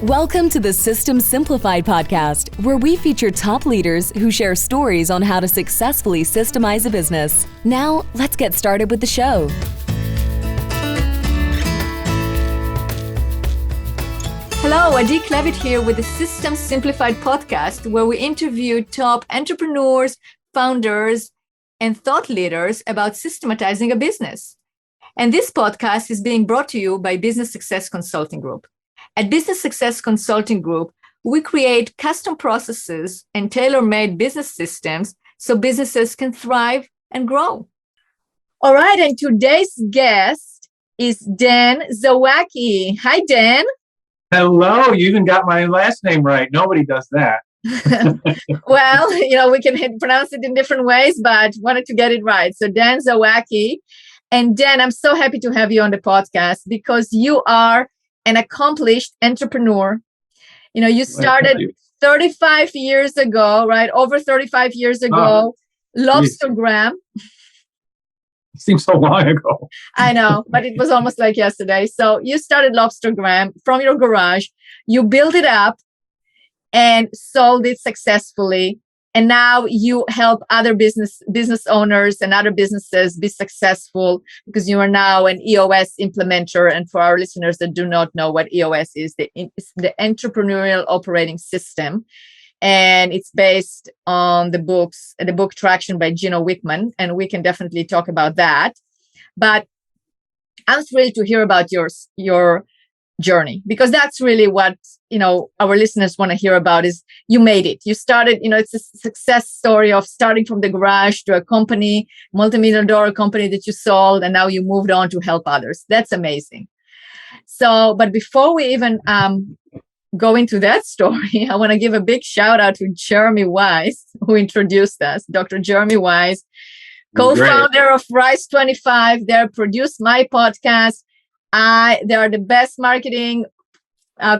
Welcome to the System Simplified podcast, where we feature top leaders who share stories on how to successfully systemize a business. Now, let's get started with the show. Hello, Adi Klevit here with the System Simplified podcast, where we interview top entrepreneurs, founders, and thought leaders about systematizing a business. And this podcast is being brought to you by Business Success Consulting Group. At Business Success Consulting Group, we create custom processes and tailor-made business systems so businesses can thrive and grow. All right, and today's guest is Dan Zawacki. Hi, Dan. Hello, you even got my last name right. Nobody does that. Well, we can pronounce it in different ways, but wanted to get it right. So Dan Zawacki. And Dan, I'm so happy to have you on the podcast because you are an accomplished entrepreneur. You started 35 years ago, right? Over 35 years ago, Lobster Gram. It seems so long ago. I know, but it was almost like yesterday. So you started Lobster Gram from your garage. You built it up and sold it successfully. And now you help other business owners and other businesses be successful because you are now an EOS implementer. And for our listeners that do not know what EOS is, it's the Entrepreneurial Operating System. And it's based on the book Traction by Gino Wickman. And we can definitely talk about that. But I'm thrilled to hear about your journey, because that's really what our listeners want to hear about. Is you made it. You started, it's a success story of starting from the garage to a company, multi-million-dollar company that you sold, and now you moved on to help others. That's amazing. So, but before we even go into that story, I want to give a big shout out to Jeremy Wise, who introduced us. Dr. Jeremy Wise, co-founder of Rise 25. They produce my podcast. They are the best marketing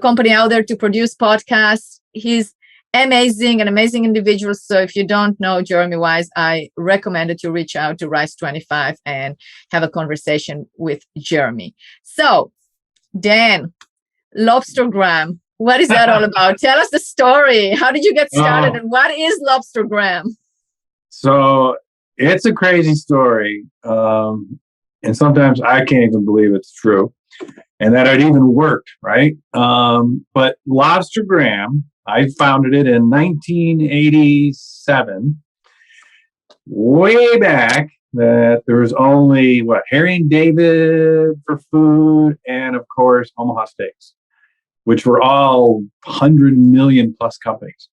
company out there to produce podcasts. He's an amazing individual. So if you don't know Jeremy Wise, I recommend that you reach out to Rise 25 and have a conversation with Jeremy. So, Dan, Lobster Gram, what is that all about? Tell us the story. How did you get started and what is Lobster Gram? So it's a crazy story. And sometimes I can't even believe it's true and that it even worked, right? But Lobster Gram, I founded it in 1987, way back, that there was only, Harry and David for food, and of course, Omaha Steaks, which were all 100 million plus companies.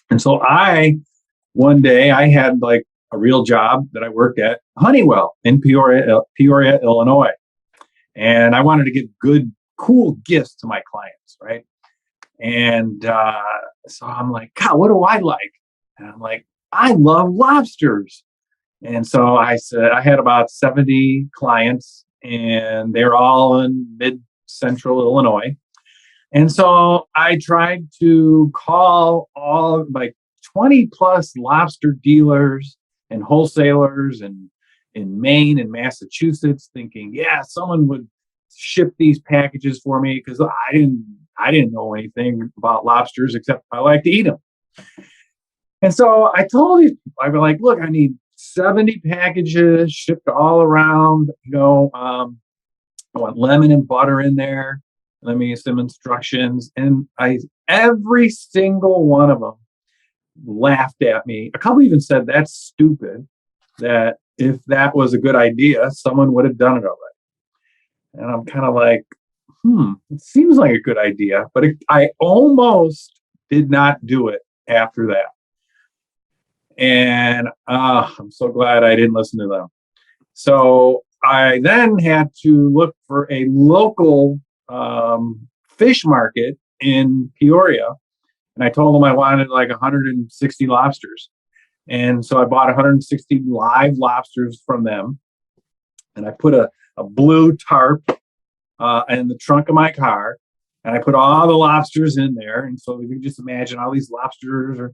And so one day I had a real job that I worked at Honeywell in Peoria, Illinois. And I wanted to give good, cool gifts to my clients, right? And so I'm like, God, what do I like? And I'm like, I love lobsters. And so I said, I had about 70 clients and they're all in mid-central Illinois. And so I tried to call all 20 plus lobster dealers and wholesalers in Maine and Massachusetts, thinking, someone would ship these packages for me, because I didn't know anything about lobsters except I like to eat them. And so I told these people, I'd be like, look, I need 70 packages shipped all around. I want lemon and butter in there. Let me get some instructions. And every single one of them laughed at me. A couple even said, that's stupid, that if that was a good idea, someone would have done it already. And I'm kind of like, it seems like a good idea, but I almost did not do it after that. And I'm so glad I didn't listen to them. So I then had to look for a local fish market in Peoria. And I told them I wanted 160 lobsters. And so I bought 160 live lobsters from them. And I put a blue tarp in the trunk of my car. And I put all the lobsters in there. And so you can just imagine all these lobsters are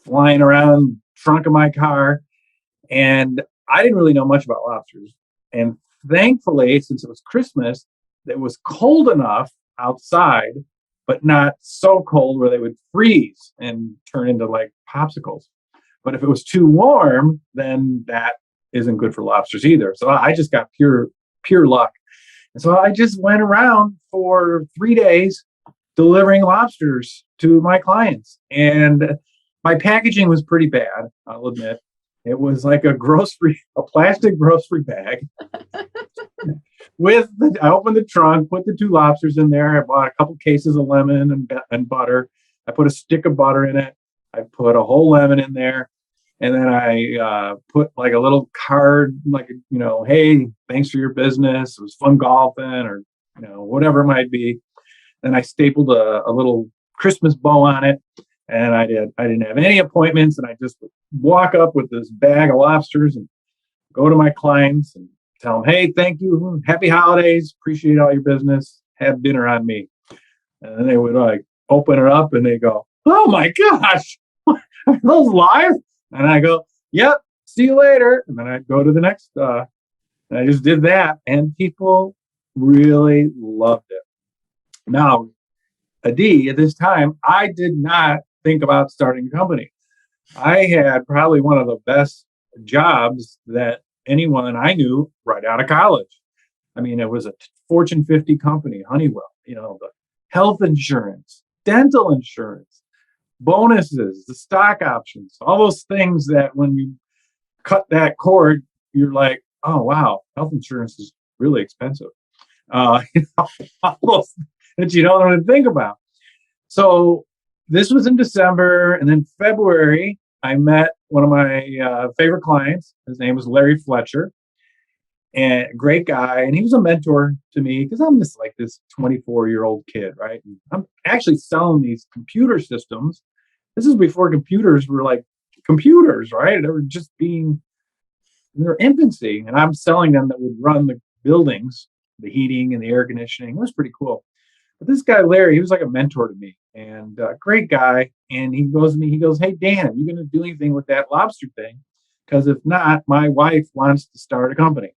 flying around the trunk of my car. And I didn't really know much about lobsters. And thankfully, since it was Christmas, it was cold enough outside but not so cold where they would freeze and turn into like popsicles. But if it was too warm, then that isn't good for lobsters either. So I just got pure luck. And so I just went around for 3 days delivering lobsters to my clients. And my packaging was pretty bad, I'll admit. It was like a plastic grocery bag. I opened the trunk, put the 2 lobsters in there. I bought a couple cases of lemon and butter. I put a stick of butter in it. I put a whole lemon in there. And then I put like a little card, like, hey, thanks for your business. It was fun golfing, or, whatever it might be. Then I stapled a little Christmas bow on it. And I didn't have any appointments. And I just would walk up with this bag of lobsters and go to my clients and tell them, hey, thank you. Happy holidays. Appreciate all your business. Have dinner on me. And then they would like open it up and they go, oh my gosh, are those live? And I go, yep, see you later. And then I'd go to the next, and I just did that. And people really loved it. Now, Adi, at this time, I did not think about starting a company. I had probably one of the best jobs that anyone I knew right out of college. I mean, it was a Fortune 50 company, Honeywell, the health insurance, dental insurance, bonuses, the stock options, all those things that when you cut that cord, you're like, oh, wow, health insurance is really expensive. All those that you don't want to think about. So this was in December, and then February, I met one of my favorite clients. His name was Larry Fletcher, and a great guy. And he was a mentor to me because I'm just like this 24-year-old kid, right? And I'm actually selling these computer systems. This is before computers were like computers, right? They were just being in their infancy, and I'm selling them that would run the buildings, the heating and the air conditioning. It was pretty cool. But this guy, Larry, he was like a mentor to me, and great guy. And he goes to me, he goes, hey, Dan, are you going to do anything with that lobster thing? Because if not, my wife wants to start a company.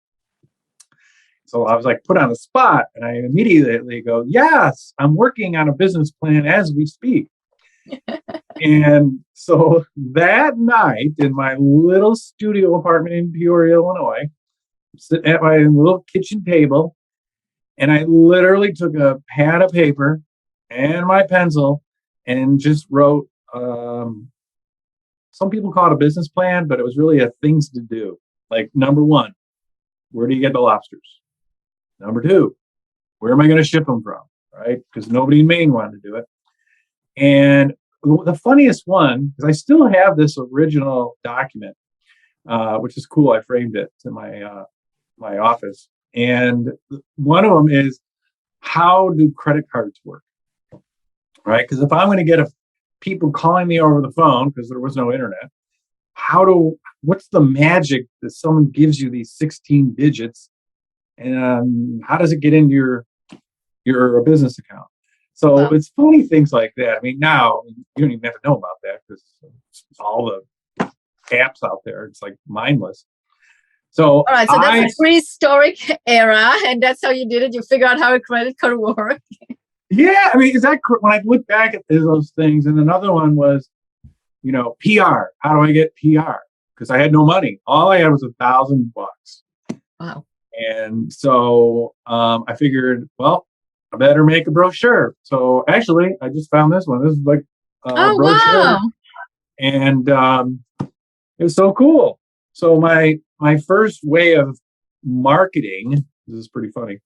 So I was like put on the spot, and I immediately go, yes, I'm working on a business plan as we speak. And so that night in my little studio apartment in Peoria, Illinois, I'm sitting at my little kitchen table, and I literally took a pad of paper and my pencil and just wrote, some people call it a business plan, but it was really a things to do. Like, number 1, where do you get the lobsters? Number 2, where am I going to ship them from? Right? Because nobody in Maine wanted to do it. And the funniest one, because I still have this original document, which is cool. I framed it in my office. And one of them is, how do credit cards work? Right? Because if I'm going to get people calling me over the phone because there was no internet, what's the magic that someone gives you these 16 digits, and how does it get into your business account? So It's funny things like that. I mean, now you don't even have to know about that because all the apps out there, it's like mindless. So, all right, so that's a prehistoric era, and that's how you did it. You figure out how a credit card works. Yeah, I mean, when I look back at those things, and another one was, PR. How do I get PR? Because I had no money. All I had was $1,000. Wow. And so I figured, well, I better make a brochure. So actually, I just found this one. This is like a brochure. Wow. And it was so cool. So my first way of marketing, this is pretty funny,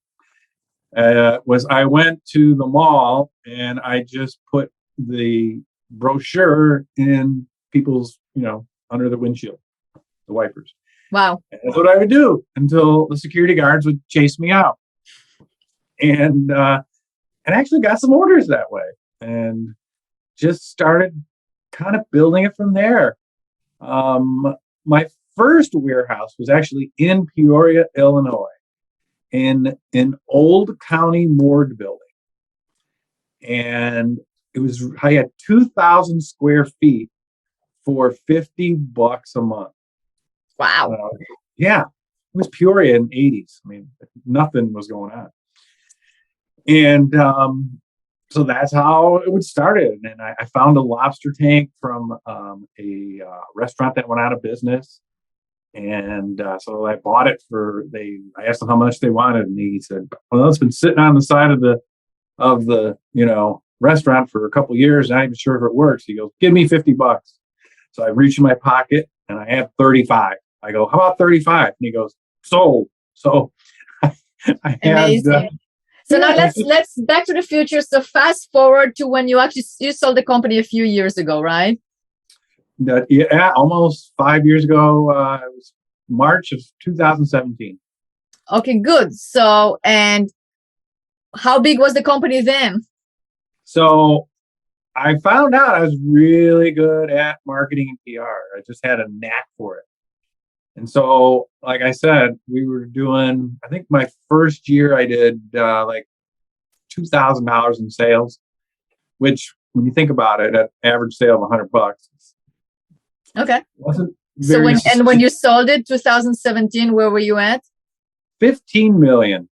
was I went to the mall and I just put the brochure in people's, under the windshield, the wipers. Wow. And that's what I would do until the security guards would chase me out. And actually got some orders that way and just started kind of building it from there. My first warehouse was actually in Peoria, Illinois, in an old county morgue building. And I had 2,000 square feet for $50 a month. Wow. Yeah. It was Peoria in the 80s. I mean, nothing was going on. And so that's how it would started. And I found a lobster tank from a restaurant that went out of business. And so I bought it I asked them how much they wanted. And he said, well, it's been sitting on the side of the restaurant for a couple of years. Not even sure if it works. He goes, give me $50. So I reached in my pocket and I had 35. I go, how about 35? And he goes, sold. So I Amazing. had, so now let's back to the future. So fast forward to when you sold the company a few years ago, right? Almost 5 years ago. It was March of 2017. Okay, good. So, and how big was the company then? So I found out I was really good at marketing and PR. I just had a knack for it. And so, like I said, we were doing, I think my first year I did like $2,000 in sales, which when you think about it, at average sale of $100. Okay. Wasn't so when you sold it, 2017, where were you at? 15 million.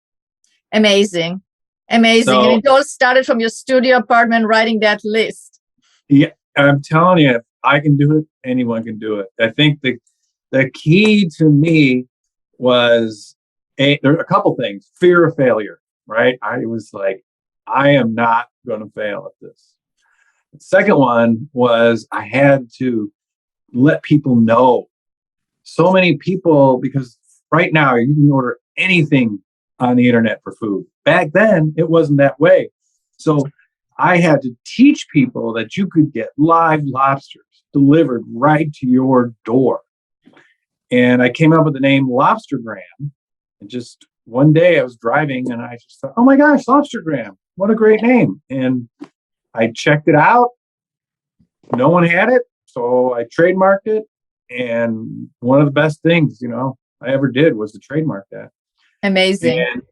Amazing. Amazing. So, and it all started from your studio apartment writing that list. Yeah, I'm telling you, if I can do it, anyone can do it. I think the key to me was there are a couple things. Fear of failure, right? I was like, I am not going to fail at this. The second one was I had to let people know. So many people, because right now you can order anything on the internet for food. Back then, it wasn't that way. So I had to teach people that you could get live lobsters delivered right to your door. And I came up with the name Lobster Gram. And just one day I was driving and I just thought, oh my gosh, Lobster Gram, what a great name. And I checked it out. No one had it. So I trademarked it. And one of the best things, I ever did was to trademark that. Amazing. And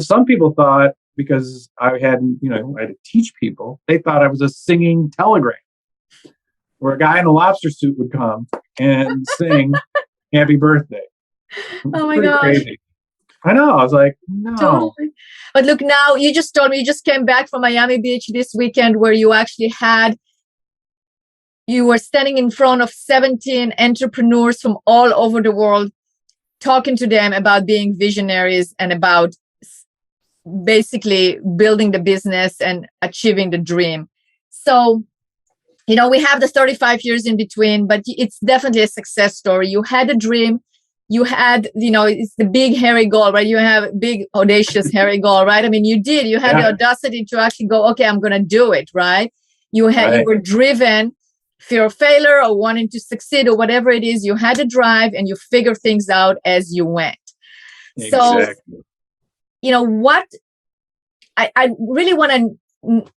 some people thought, because I had to teach people, they thought I was a singing telegram where a guy in a lobster suit would come and sing happy birthday. Oh my gosh. Crazy. I know. I was like, no. Totally. But look, now you just told me you just came back from Miami Beach this weekend where you actually you were standing in front of 17 entrepreneurs from all over the world, talking to them about being visionaries and about basically building the business and achieving the dream. So, we have the 35 years in between, but it's definitely a success story. You had a dream. You had, it's the big hairy goal, right? You have a big audacious hairy goal, right? I mean, you had the audacity to actually go, okay, I'm going to do it, right? You were driven, fear of failure or wanting to succeed or whatever it is. You had a drive and you figure things out as you went. Exactly. So, what I really want to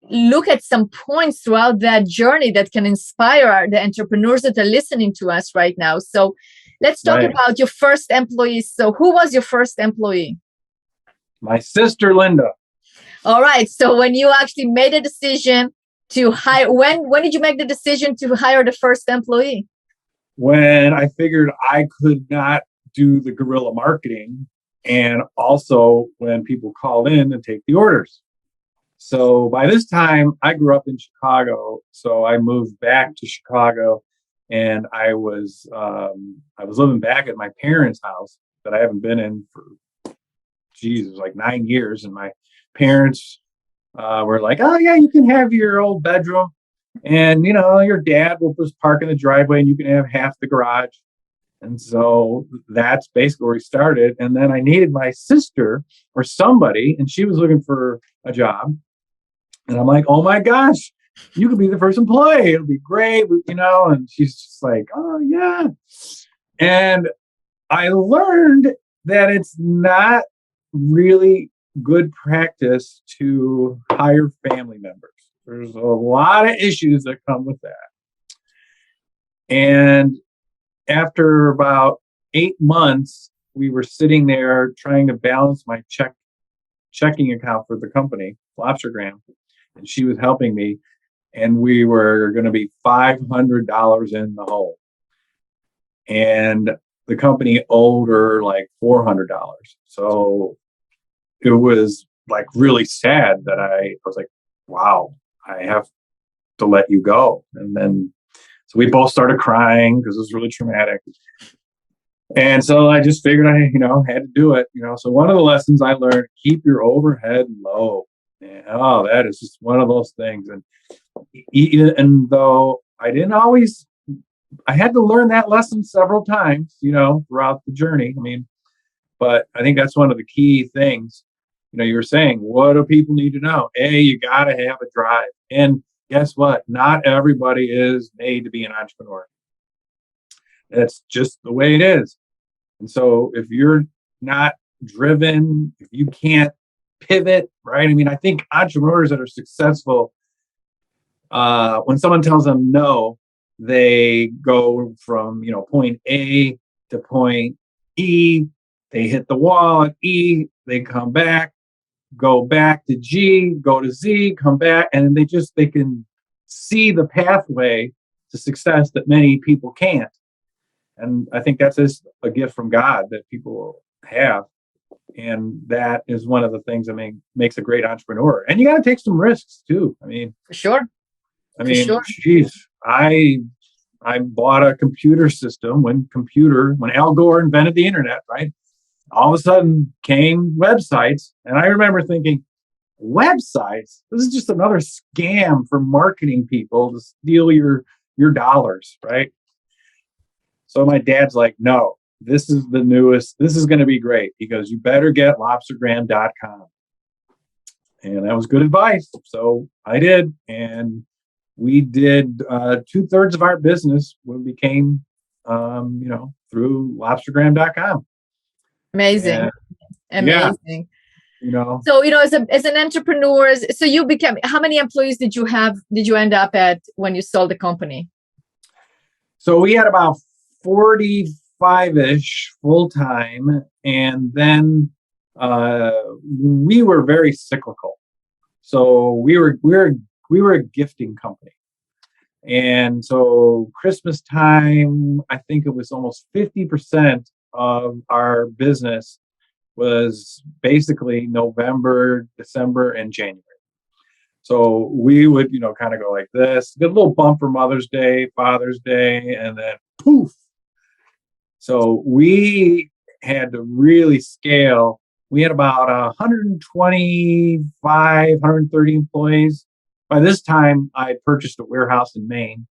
look at some points throughout that journey that can inspire the entrepreneurs that are listening to us right now. So let's talk about your first employee. So who was your first employee? My sister, Linda. All right. So when you actually made a decision to hire, when did you make the decision to hire the first employee? When I figured I could not do the guerrilla marketing, and also when people called in and take the orders. So by this time, I grew up in Chicago. So I moved back to Chicago, and I was living back at my parents' house that I haven't been in for, it was like 9 years. And my parents were like, "Oh yeah, you can have your old bedroom, and your dad will just park in the driveway, and you can have half the garage." And so that's basically where we started. And then I needed my sister or somebody, and she was looking for a job. And I'm like, oh my gosh, you could be the first employee. It'll be great, and she's just like, oh yeah. And I learned that it's not really good practice to hire family members. There's a lot of issues that come with that. And after about 8 months, we were sitting there trying to balance my checking account for the company, Lobster Gram, and she was helping me, and we were going to be $500 in the hole. And the company owed her like $400. So it was like really sad that I was like, wow, I have to let you go. And then, so we both started crying because it was really traumatic. And so I just figured I, had to do it, So one of the lessons I learned, keep your overhead low. And, that is just one of those things. And even though I didn't always, I had to learn that lesson several times, throughout the journey. But I think that's one of the key things. You were saying, what do people need to know? You got to have a drive. And guess what? Not everybody is made to be an entrepreneur. That's just the way it is. And so if you're not driven, if you can't pivot, right? I think entrepreneurs that are successful, when someone tells them no, they go from, point A to point E. They hit the wall at E, they come back, go back to G, go to Z, come back, and they can see the pathway to success that many people can't. And I think that's just a gift from God that people have. And that is one of the things that makes a great entrepreneur. And you got to take some risks too. For sure. Geez, I bought a computer system when Al Gore invented the internet, right? All of a sudden came websites. And I remember thinking, websites? This is just another scam for marketing people to steal your dollars, right? So my dad's like, no, this is the newest. This is going to be great. He goes, you better get lobstergram.com. And that was good advice. So I did. And we did 2/3 of our business when we became, through lobstergram.com. Amazing. Yeah. So, as an entrepreneur, so you became, how many employees did you end up at when you sold the company? So we had about 45-ish full-time. And then we were very cyclical. So we were a gifting company. And so Christmas time, I think it was almost 50% of our business was basically November, December, and January. So we would, kind of go like this, get a little bump for Mother's Day, Father's Day, and then poof. So we had to really scale. We had about 125, 130 employees. By this time, I purchased a warehouse in Maine.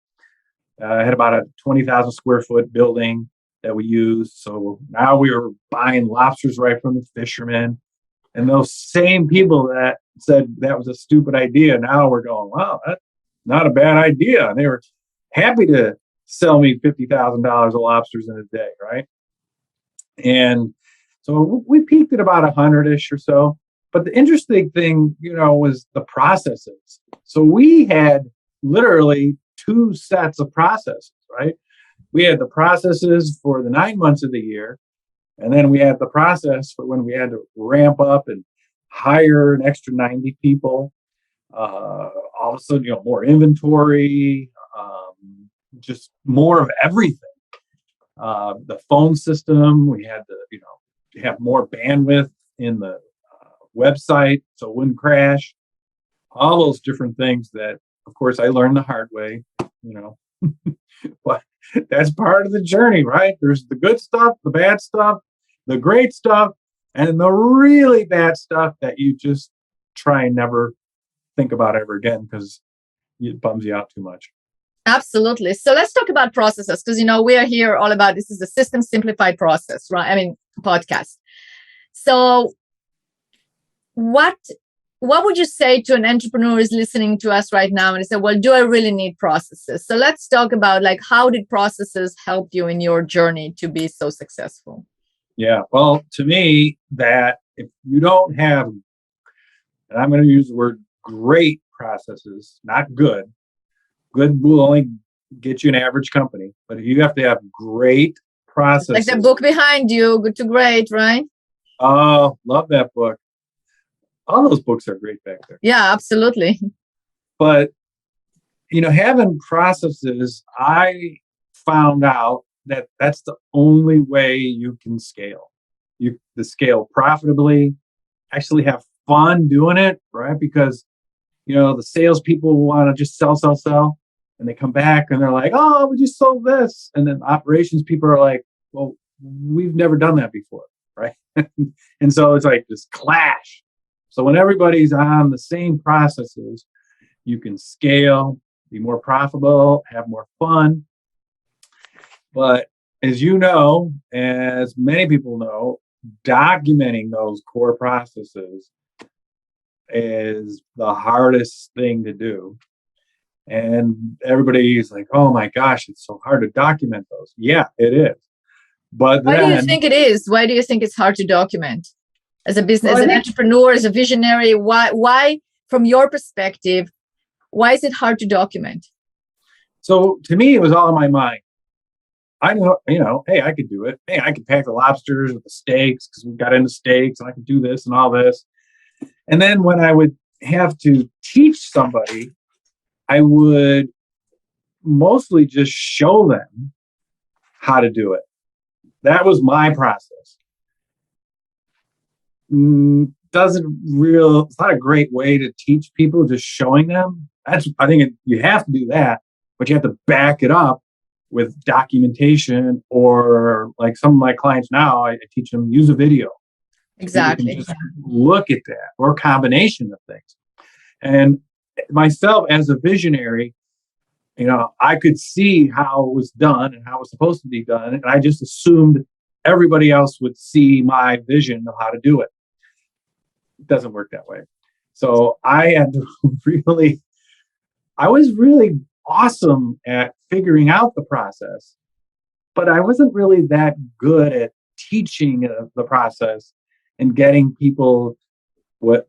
I had about a 20,000 square foot building that we used. So now we were buying lobsters right from the fishermen. And those same people that said that was a stupid idea, now we're going, wow, that's not a bad idea. And they were happy to sell me $50,000 of lobsters in a day, right? And so we peaked at about 100-ish or so. But the interesting thing, was the processes. So we had literally 2 sets of processes, right? We had the processes for the 9 months of the year. And then we had the process for when we had to ramp up and hire an extra 90 people. All of a sudden, more inventory, just more of everything. The phone system, we had to, have more bandwidth in the website so it wouldn't crash. All those different things that, of course, I learned the hard way, but that's part of the journey, right? There's the good stuff, the bad stuff, the great stuff, and the really bad stuff that you just try and never think about ever again because it bums you out too much. Absolutely. So let's talk about processes because, we are here all about, this is the System Simplified process, right? Podcast. So what would you say to an entrepreneur who's listening to us right now and say, well, do I really need processes? So let's talk about how did processes help you in your journey to be so successful? Yeah. Well, to me, that if you don't have, and I'm going to use the word great processes, not good. Good will only get you an average company. But if you have to have great processes. Like the book behind you, Good to Great, right? Oh, love that book. All those books are great back there. Yeah, absolutely. But, having processes, I found out that that's the only way you can scale. You to scale profitably, actually have fun doing it, right? Because, the salespeople want to just sell. And they come back and they're like, oh, we just sold this. And then operations people are like, well, we've never done that before, right? And so it's like this clash. So when everybody's on the same processes, you can scale, be more profitable, have more fun. But as you know, as many people know, documenting those core processes is the hardest thing to do. And everybody's like, oh my gosh, it's so hard to document those. Yeah, it is. But why do you think it is? Why do you think it's hard to document? As a business, as an entrepreneur, as a visionary, why, from your perspective, why is it hard to document? So to me, it was all in my mind. I know, hey, I could do it. Hey, I could pack the lobsters with the steaks because we got into steaks, and I could do this and all this. And then when I would have to teach somebody, I would mostly just show them how to do it. That was my process. It's not a great way to teach people, just showing them. I think you have to do that, but you have to back it up with documentation, or like some of my clients now, I teach them use a video. Exactly. So just look at that, or a combination of things. And myself as a visionary, I could see how it was done and how it was supposed to be done. And I just assumed everybody else would see my vision of how to do it. It doesn't work that way. So I had to I was really awesome at figuring out the process, but I wasn't really that good at teaching the process and getting people what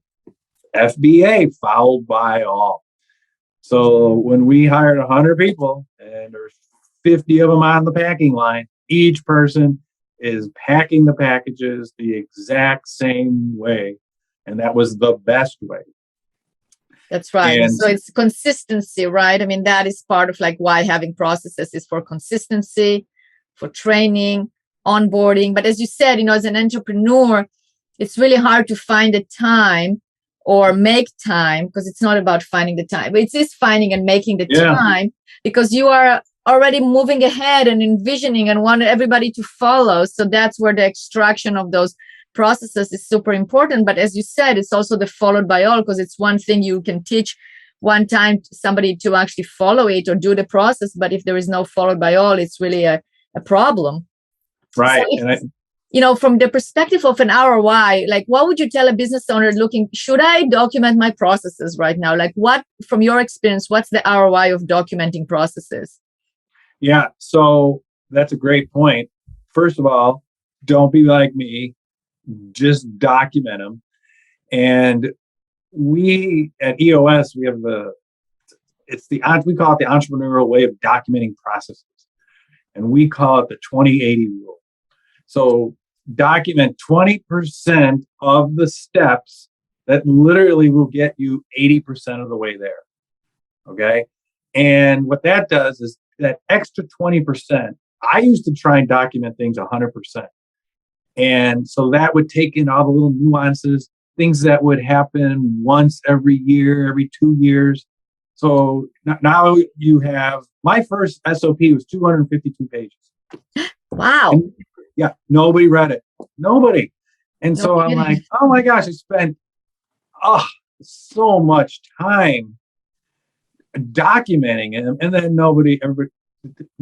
FBA, followed by all. So when we hired 100 people and there's 50 of them on the packing line, each person is packing the packages the exact same way. And that was the best way. That's right. And so it's consistency, right? I mean, that is part of like why having processes is for consistency, for training, onboarding. But as you said, as an entrepreneur, it's really hard to find the time or make time, because it's not about finding the time, but it is finding and making the time, because you are already moving ahead and envisioning and want everybody to follow. So that's where the extraction of those processes is super important. But as you said, it's also the followed by all, because it's one thing you can teach one time somebody to actually follow it or do the process, but if there is no followed by all, it's really a problem. Right. So from the perspective of an ROI, like what would you tell a business owner should I document my processes right now? Like what, from your experience, what's the ROI of documenting processes? Yeah, so that's a great point. First of all, don't be like me. Just document them. And we at EOS, we have we call it the entrepreneurial way of documenting processes. And we call it the 20-80 rule. So document 20% of the steps that literally will get you 80% of the way there. Okay. And what that does is that extra 20%, I used to try and document things 100%. And so that would take in all the little nuances, things that would happen once every year, every 2 years. So now you have, my first SOP was 252 pages. Wow. And, yeah, nobody read it. Nobody. And so I'm like, oh my gosh, I spent so much time documenting it, and then everybody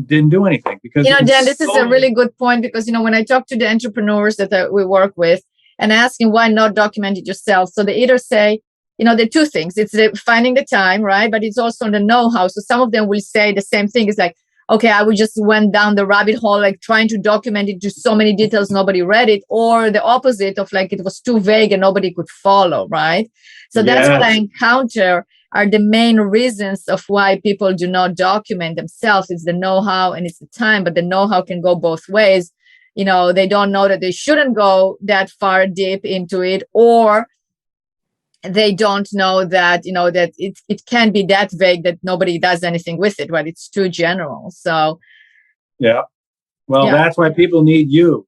didn't do anything. Because Dan, this is a really good point, because when I talk to the entrepreneurs that we work with and asking why not document it yourself, so they either say, there are two things. It's finding the time, right? But it's also the know-how. So some of them will say the same thing. It's like, okay, I just went down the rabbit hole, like trying to document it to so many details, nobody read it, or the opposite of like it was too vague and nobody could follow, right? So that's what I encounter are the main reasons of why people do not document themselves. It's the know-how and it's the time, but the know-how can go both ways. They don't know that they shouldn't go that far deep into it, or they don't know that, that it can be that vague that nobody does anything with it, right? It's too general. So, yeah. Well, that's why people need you.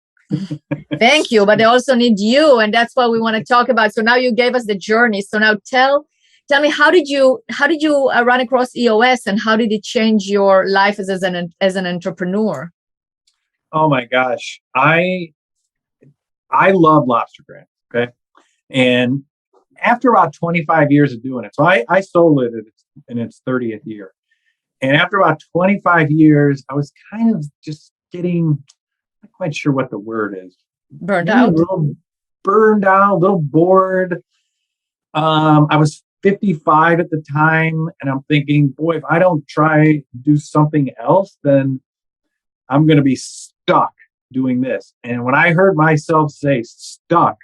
Thank you. But they also need you. And that's what we want to talk about. So now you gave us the journey. So now tell tell me, how did you run across EOS, and how did it change your life as an entrepreneur? Oh my gosh, I love Lobster Gram. Okay, and after about 25 years of doing it, so I sold it in its 30th year, and after about 25 years, I was kind of just getting, not quite sure what the word is, Burned maybe out. a little burned out, a little bored. I was 55 at the time, and I'm thinking, boy, if I don't try to do something else, then I'm going to be stuck doing this. And when I heard myself say stuck,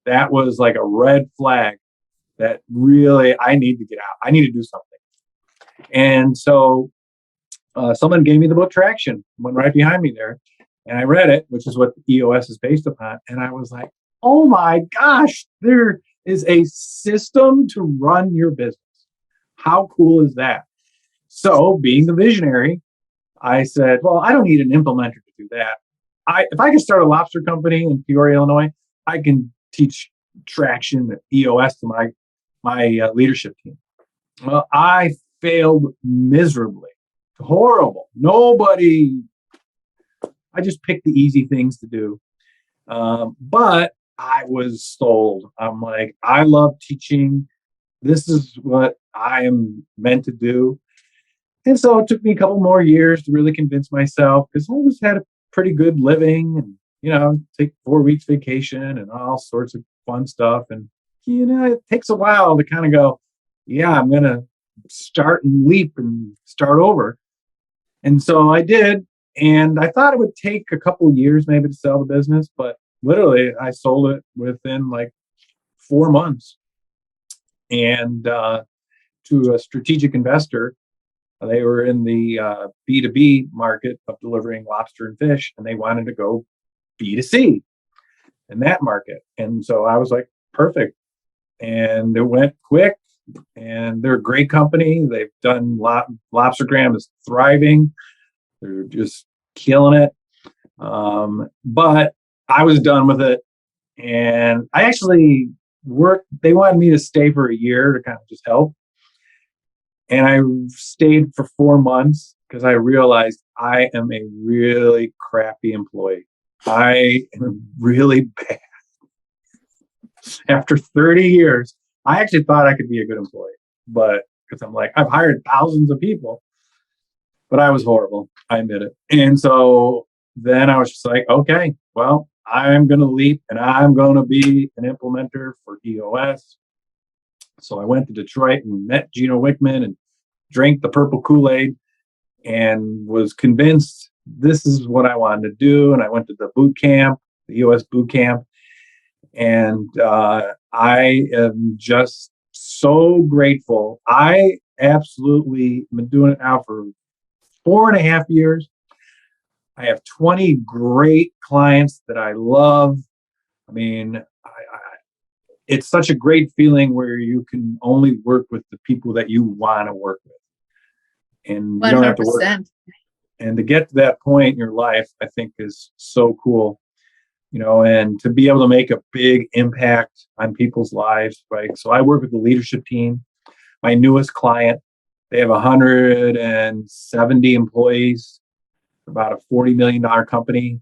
that was like a red flag that really I need to get out. I need to do something. And so someone gave me the book Traction, one right behind me there. And I read it, which is what the EOS is based upon. And I was like, oh my gosh, there is a system to run your business. How cool is that? So being the visionary, I said, well, I don't need an implementer to do that. If I can start a lobster company in Peoria, Illinois, I can teach Traction, EOS to my leadership team. Well, I failed miserably. Horrible. I just picked the easy things to do. But I was sold. I'm like, I love teaching. This is what I am meant to do. And so it took me a couple more years to really convince myself, because I always had a pretty good living and, take 4 weeks vacation and all sorts of fun stuff. And, it takes a while to kind of go, yeah, I'm going to start and leap and start over. And so I did. And I thought it would take a couple of years maybe to sell the business, but literally I sold it within like 4 months. And to a strategic investor. They were in the B2B market of delivering lobster and fish, and they wanted to go B2C in that market. And so I was like, perfect. And it went quick, and they're a great company. They've done Lobster Gram is thriving. They're just killing it. But I was done with it. And I actually they wanted me to stay for a year to kind of just help. And I stayed for 4 months because I realized I am a really crappy employee. I am really bad. After 30 years, I actually thought I could be a good employee, but because I'm like, I've hired thousands of people, but I was horrible. I admit it. And so then I was just like, okay, well, I'm going to leap and I'm going to be an implementer for EOS. So I went to Detroit and met Gino Wickman and drank the purple Kool-Aid and was convinced this is what I wanted to do. And I went to the boot camp, the EOS boot camp. And I am just so grateful. I absolutely been doing it now for 4.5 years. I have 20 great clients that I love. I mean, it's such a great feeling where you can only work with the people that you want to work with. And you don't have to work. And to get to that point in your life, I think is so cool, and to be able to make a big impact on people's lives, right? So I work with the leadership team. My newest client, they have 170 employees, about a $40 million company.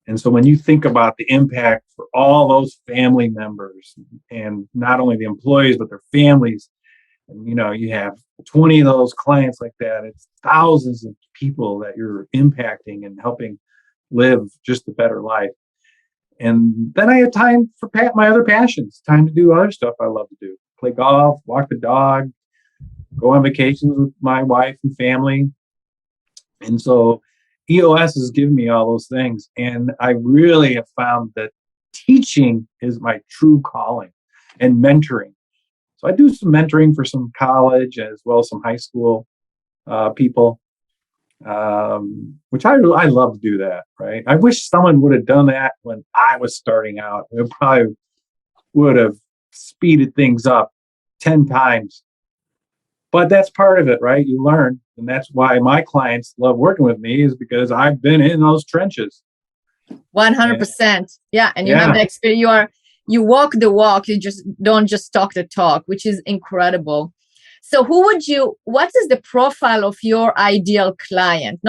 And so when you think about the impact for all those family members, and not only the employees, but their families, and you have 20 of those clients like that, it's thousands of people that you're impacting and helping live just a better life. And then I had time for my other passions, time to do other stuff I love to do, play golf, walk the dog, go on vacations with my wife and family. And so EOS has given me all those things. And I really have found that teaching is my true calling, and mentoring. So I do some mentoring for some college as well as some high school people, which I love to do that, right? I wish someone would have done that when I was starting out. It probably would have speeded things up 10 times. But that's part of it, right? You learn. And that's why my clients love working with me, is because I've been in those trenches. 100%. Yeah. And you have the experience. you walk the walk, you just don't just talk the talk, which is incredible. So what is the profile of your ideal client?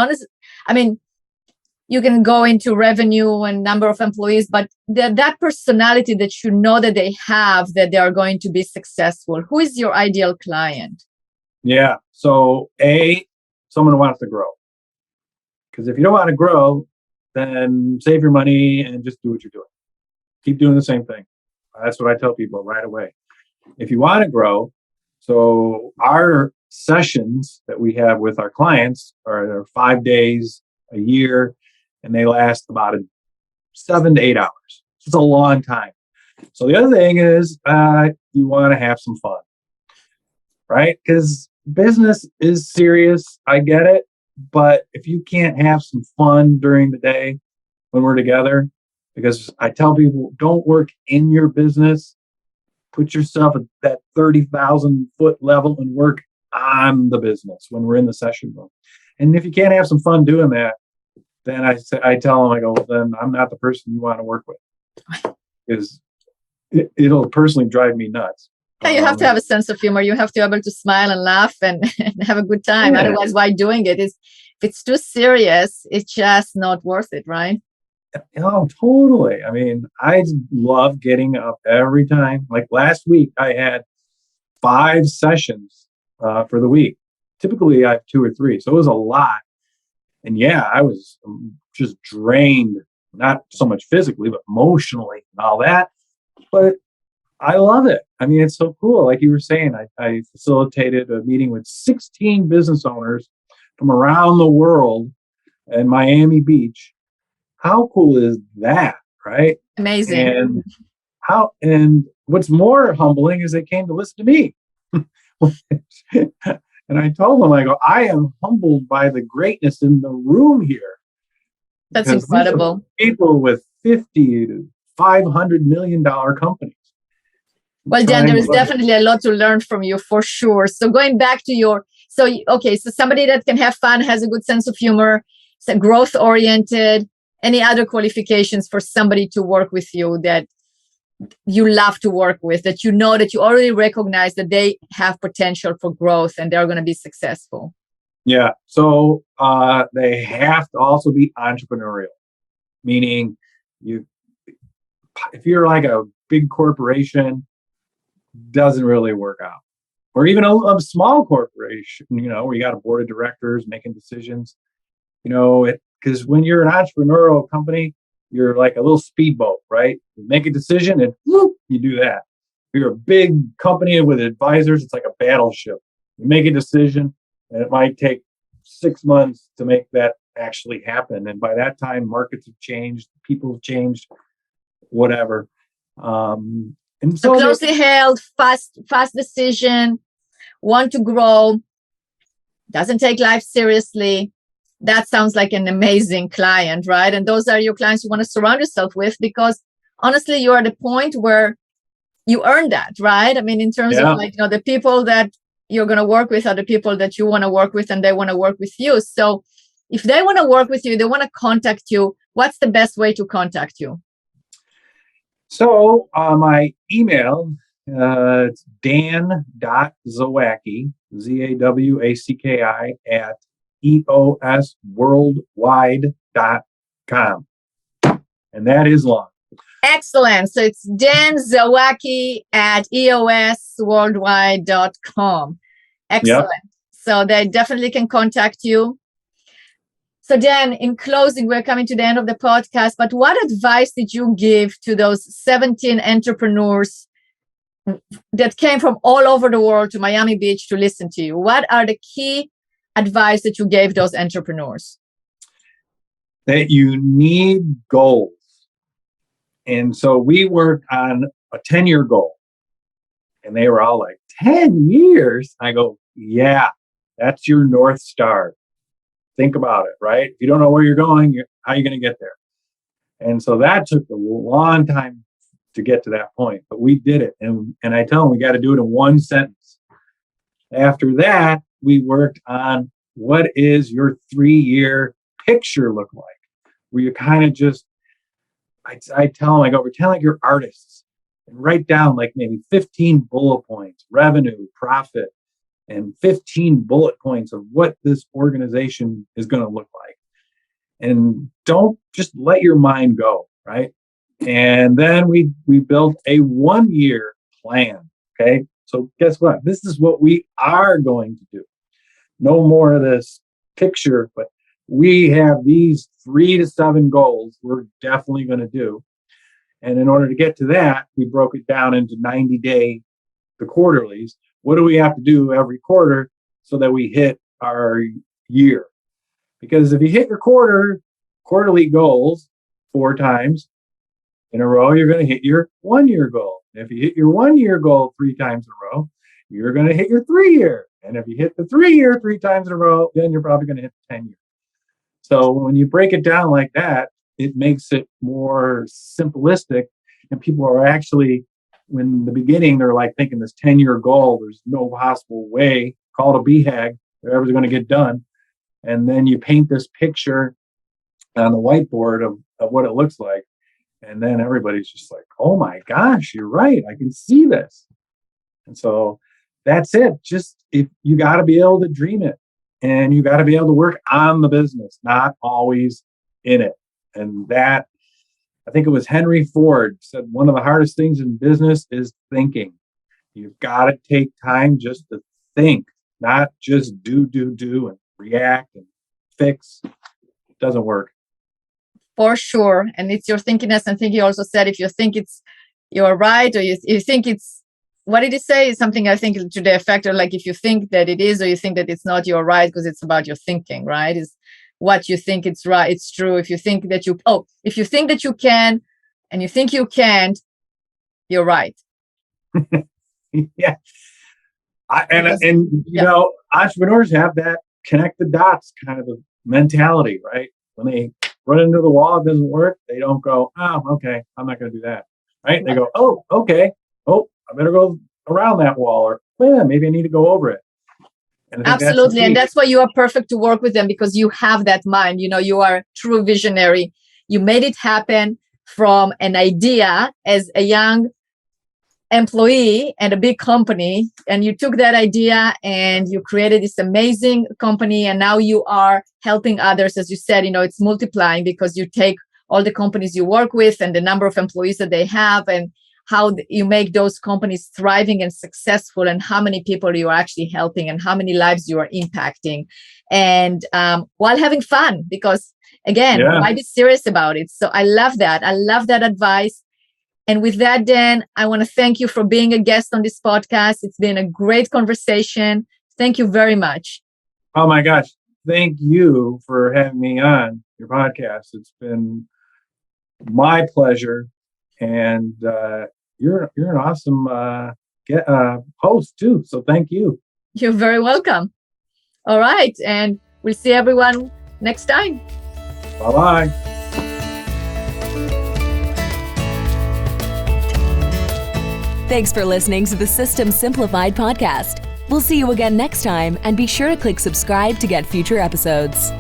You can go into revenue and number of employees, but that personality that you know that they have, that they are going to be successful. Who is your ideal client? Yeah. So someone who wants to grow. Because if you don't want to grow, then save your money and just do what you're doing. Keep doing the same thing. That's what I tell people right away. If you want to grow, so our sessions that we have with our clients are 5 days a year, and they last about 7 to 8 hours. It's a long time. So the other thing is you want to have some fun, right? Because business is serious. I get it. But if you can't have some fun during the day when we're together, because I tell people, don't work in your business. Put yourself at that 30,000 foot level and work on the business when we're in the session room. And if you can't have some fun doing that, then I tell them, I go, then I'm not the person you want to work with, because it'll personally drive me nuts. Yeah, you have to have a sense of humor. You have to be able to smile and laugh and have a good time. Yeah. Otherwise, why doing it? If it's too serious, it's just not worth it, right? Oh, totally. I mean, I love getting up every time. Like last week, I had 5 sessions for the week. Typically, I have 2 or 3. So it was a lot. And yeah, I was just drained, not so much physically, but emotionally and all that. But I love it. I mean, it's so cool. Like you were saying, I facilitated a meeting with 16 business owners from around the world in Miami Beach. How cool is that, right? Amazing. And what's more humbling is they came to listen to me. And I told them, I go, I am humbled by the greatness in the room here. That's incredible. People with $50 to $500 million companies. Well, Dan, there is definitely a lot to learn from you for sure. So going back to so somebody that can have fun, has a good sense of humor, growth oriented. Any other qualifications for somebody to work with you that you love to work with, that you know that you already recognize that they have potential for growth and they're going to be successful? Yeah. So they have to also be entrepreneurial, meaning if you're like a big corporation, doesn't really work out. Or even a small corporation, where you got a board of directors making decisions, because when you're an entrepreneurial company, you're like a little speedboat, right? You make a decision and whoop, you do that. If you're a big company with advisors, it's like a battleship. You make a decision and it might take 6 months to make that actually happen. And by that time, markets have changed, people have changed, whatever. And so closely held, fast decision, want to grow, doesn't take life seriously. That sounds like an amazing client, right? And those are your clients you want to surround yourself with, because honestly, you're at a point where you earn that, right? I mean, in terms of the people that you're going to work with are the people that you want to work with and they want to work with you. So if they want to work with you, they want to contact you, what's the best way to contact you? So my email, it's dan.zawacki, Zawacki at EOSworldwide.com. And that is long. Excellent. So it's Dan Zawacki at EOSworldwide.com. Excellent. Yep. So they definitely can contact you. So Dan, in closing, we're coming to the end of the podcast, but what advice did you give to those 17 entrepreneurs that came from all over the world to Miami Beach to listen to you? What are the key advice that you gave those entrepreneurs? That you need goals. And so we worked on a 10-year goal. And they were all like, 10 years? I go, yeah, that's your North Star. Think about it, right? If you don't know where you're going, how are you going to get there? And so that took a long time to get to that point. But we did it. And I tell them we got to do it in one sentence. After that, we worked on what is your 3-year picture look like? Where you kind of just, I tell them, I go, pretend like you're artists. and write down like maybe 15 bullet points, revenue, profit, and 15 bullet points of what this organization is going to look like. And don't just let your mind go, right? And then we built a 1-year plan. Okay. So guess what? This is what we are going to do. No more of this picture, but we have these 3 to 7 goals we're definitely going to do. And in order to get to that, we broke it down into 90-day, the quarterlies. What do we have to do every quarter so that we hit our year? Because if you hit your quarterly goals 4 times in a row, you're going to hit your 1-year goal. If you hit your 1-year goal 3 times in a row, you're going to hit your 3-year. And if you hit the 3-year 3 times in a row, then you're probably going to hit the 10-year. So when you break it down like that, it makes it more simplistic. And people are actually, when in the beginning, they're like thinking this 10-year goal, there's no possible way, call it a BHAG, whatever's going to get done. And then you paint this picture on the whiteboard of what it looks like. And then everybody's just like, oh my gosh, you're right. I can see this. And so that's it. Just if you got to be able to dream it, and you got to be able to work on the business, not always in it. And that, I think it was Henry Ford said, one of the hardest things in business is thinking. You've got to take time just to think, not just do and react and fix. It doesn't work. For sure. And it's your thinkiness. I think he also said, if you think you're right, or you think it's, what did he say? It's something I think to the effect of like, if you think that it is, or you think that it's not, you're right, because it's about your thinking, right? Is what you think it's right, it's true. If you think that if you think that you can and you think you can't, you're right. Yeah. You know, entrepreneurs have that connect the dots kind of a mentality, right? When they run into the wall, it doesn't work. They don't go, oh, okay, I'm not going to do that. Right? They go, oh, okay. Oh, I better go around that wall, or maybe I need to go over it. Absolutely. And that's why you are perfect to work with them, because you have that mind. You know, you are a true visionary. You made it happen from an idea as a young employee and a big company. And you took that idea and you created this amazing company. And now you are helping others. As you said, you know, it's multiplying, because you take all the companies you work with and the number of employees that they have, and how you make those companies thriving and successful, and how many people you are actually helping, and how many lives you are impacting, and while having fun, because again, why be serious about it? So I love that. I love that advice. And with that, Dan, I want to thank you for being a guest on this podcast. It's been a great conversation. Thank you very much. Oh my gosh. Thank you for having me on your podcast. It's been my pleasure. And you're an awesome host too. So thank you. You're very welcome. All right. And we'll see everyone next time. Bye-bye. Thanks for listening to the System Simplified podcast. We'll see you again next time, and be sure to click subscribe to get future episodes.